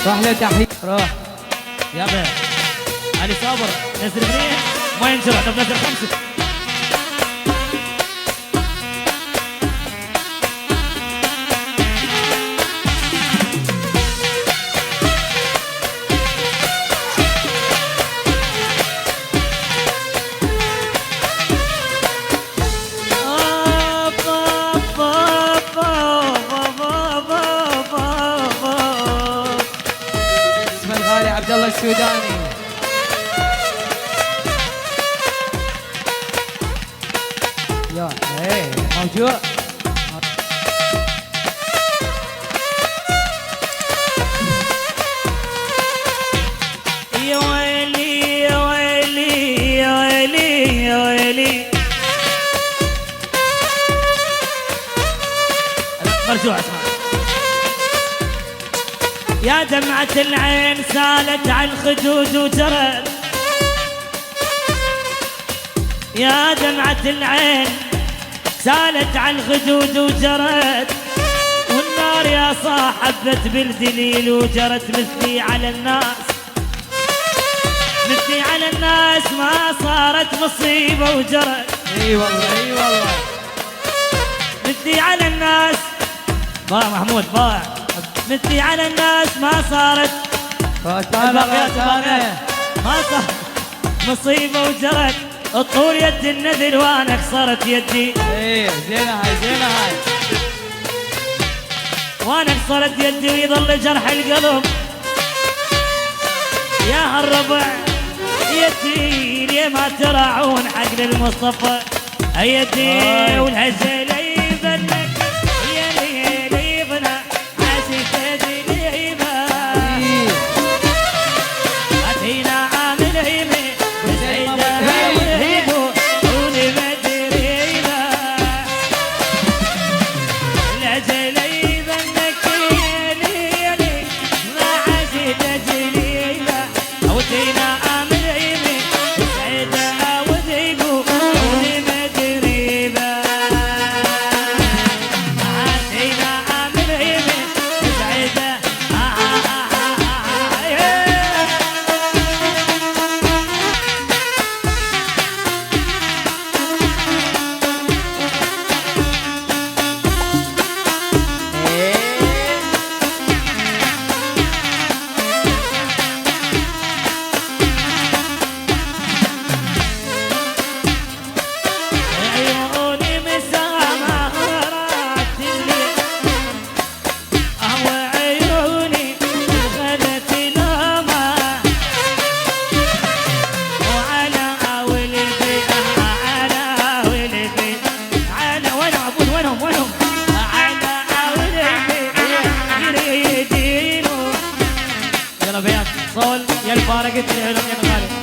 احلى تحيه. روح يابا علي صابر نزل منيح ما ينجرح. طب نزل خمسه. عبد الله السوداني. يا ايه موجود. يا ويلي يا ويلي يا ويلي يا ويلي. مرجوع اسمع. يا دمعة العين سالت على الخدود وجرت. يا دمعة العين سالت على الخدود وجرت. والنار يا صاحبت بالدليل وجرت. مثلي على الناس مثلي على الناس ما صارت مصيبة وجرت. اي والله اي والله. مثلي على الناس ضاع محمود ضاع. مثلي على الناس ما صارت الباقيات ما صارت مصيبة وجرت. الطول يد النذل وانا كسرت يدي. ايه زينة هاي زينة هاي. وانا كسرت يدي ويظل جرح القلب. يا هالربع يدي ليه ما تراعون حق المصطفى. يدي والهجل يبنك يا ليل يبنى عاشق تدريبه. اتينا عامل هيمه وسعيده وهيبو ونمدريبه. الهجل يبنك يا ليل ما عاشق تدريبه. اتينا عامل هيمه وسعيده وهيبو ونمدريبه. صول يا الفارق تلعب يا الغالي.